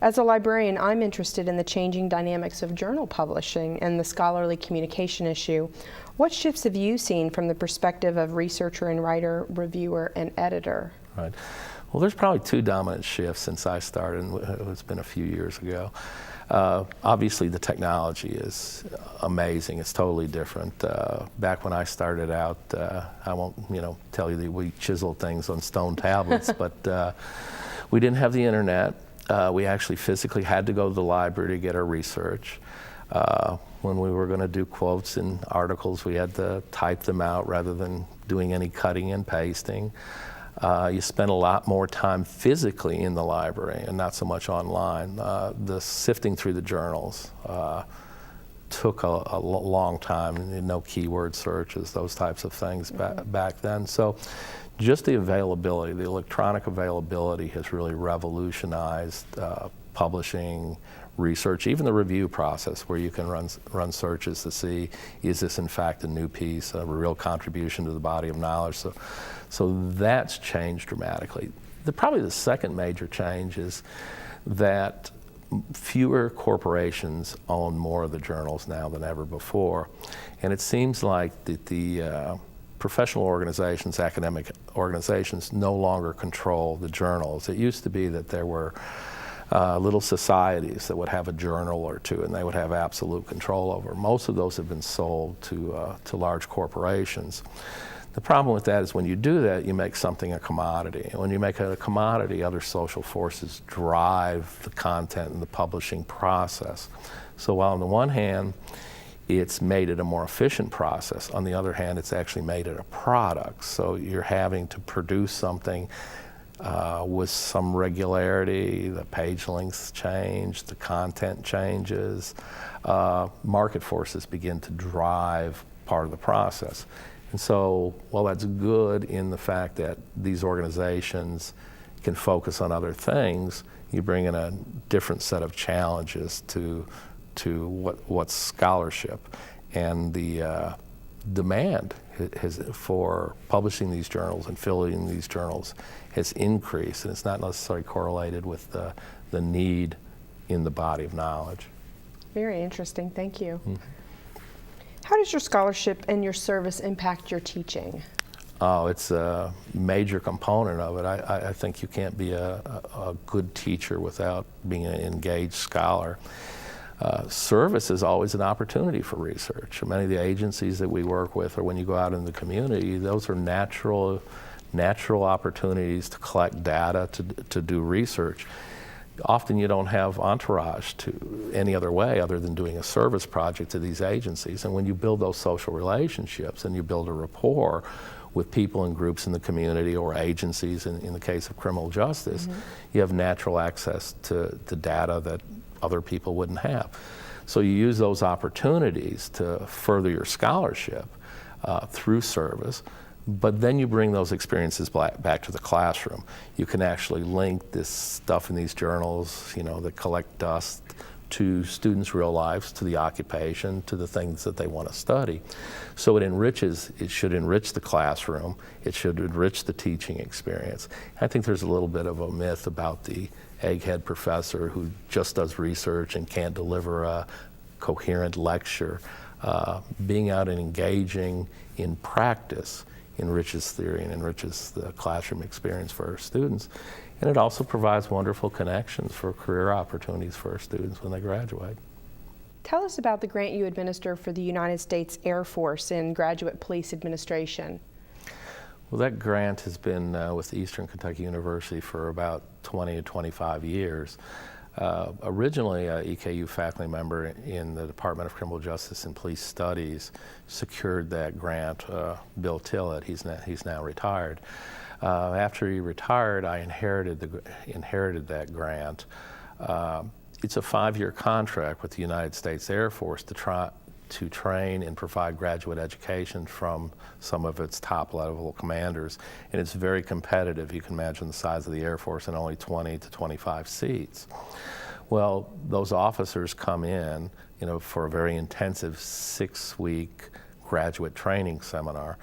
As a librarian, I'm interested in the changing dynamics of journal publishing and the scholarly communication issue. What shifts have you seen from the perspective of researcher and writer, reviewer, and editor? Right. Well, there's probably two dominant shifts since I started, and it's been a few years ago. Obviously, the technology is amazing. It's totally different. Back when I started out, I won't, tell you that we chiseled things on stone tablets, but we didn't have the internet. We actually physically had to go to the library to get our research. When we were going to do quotes in articles, we had to type them out rather than doing any cutting and pasting. You spend a lot more time physically in the library and not so much online. The sifting through the journals took a long time, no keyword searches, those types of things back then. So just the availability, the electronic availability has really revolutionized publishing, research, even the review process where you can run searches to see, is this in fact a new piece, a real contribution to the body of knowledge. So that's changed dramatically. Probably the second major change is that fewer corporations own more of the journals now than ever before. And it seems like that the professional organizations, academic organizations, no longer control the journals. It used to be that there were little societies that would have a journal or two and they would have absolute control over. Most of those have been sold to large corporations. The problem with that is when you do that, you make something a commodity. And when you make it a commodity, other social forces drive the content and the publishing process. So while on the one hand, it's made it a more efficient process, on the other hand, it's actually made it a product. So you're having to produce something with some regularity, the page lengths change, the content changes, market forces begin to drive part of the process. And so while that's good in the fact that these organizations can focus on other things, you bring in a different set of challenges to what's scholarship. And the demand for publishing these journals and filling these journals has increased, and it's not necessarily correlated with the need in the body of knowledge. Very interesting, thank you. Mm-hmm. How does your scholarship and your service impact your teaching? Oh, it's a major component of it. I think you can't be a good teacher without being an engaged scholar. Service is always an opportunity for research. Many of the agencies that we work with, or when you go out in the community, those are natural opportunities to collect data, to do research. Often you don't have entourage to any other way other than doing a service project to these agencies. And when you build those social relationships and you build a rapport with people and groups in the community or agencies, in the case of criminal justice, you have natural access to data that other people wouldn't have. So you use those opportunities to further your scholarship through service, but then you bring those experiences back to the classroom. You can actually link this stuff in these journals, that collect dust, to students' real lives, to the occupation, to the things that they want to study. So it should enrich the classroom, it should enrich the teaching experience. I think there's a little bit of a myth about the egghead professor who just does research and can't deliver a coherent lecture. Being out and engaging in practice enriches theory and enriches the classroom experience for our students. And it also provides wonderful connections for career opportunities for our students when they graduate. Tell us about the grant you administer for the United States Air Force in Graduate Police Administration. Well, that grant has been with Eastern Kentucky University for about 20 to 25 years. Originally, an EKU faculty member in the Department of Criminal Justice and Police Studies secured that grant, Bill Tillett. He's now retired. After he retired, I inherited that grant. It's a 5-year contract with the United States Air Force to train and provide graduate education from some of its top-level commanders. And it's very competitive. You can imagine the size of the Air Force and only 20 to 25 seats. Well, those officers come in, for a very intensive 6-week graduate training seminar.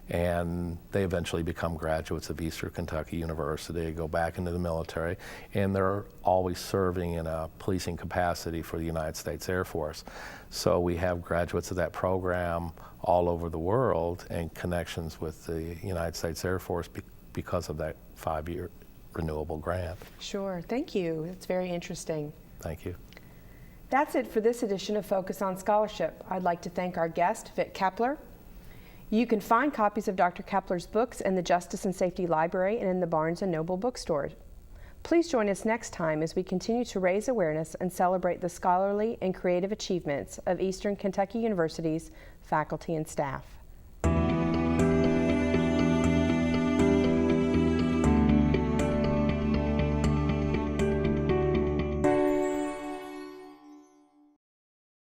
and they eventually become graduates of Eastern Kentucky University, go back into the military, and they're always serving in a policing capacity for the United States Air Force. So we have graduates of that program all over the world and connections with the United States Air Force because of that 5-year renewable grant. Sure, thank you. It's very interesting. Thank you. That's it for this edition of Focus on Scholarship. I'd like to thank our guest, Vic Kappeler. You can find copies of Dr. Kappeler's books in the Justice and Safety Library and in the Barnes & Noble bookstores. Please join us next time as we continue to raise awareness and celebrate the scholarly and creative achievements of Eastern Kentucky University's faculty and staff.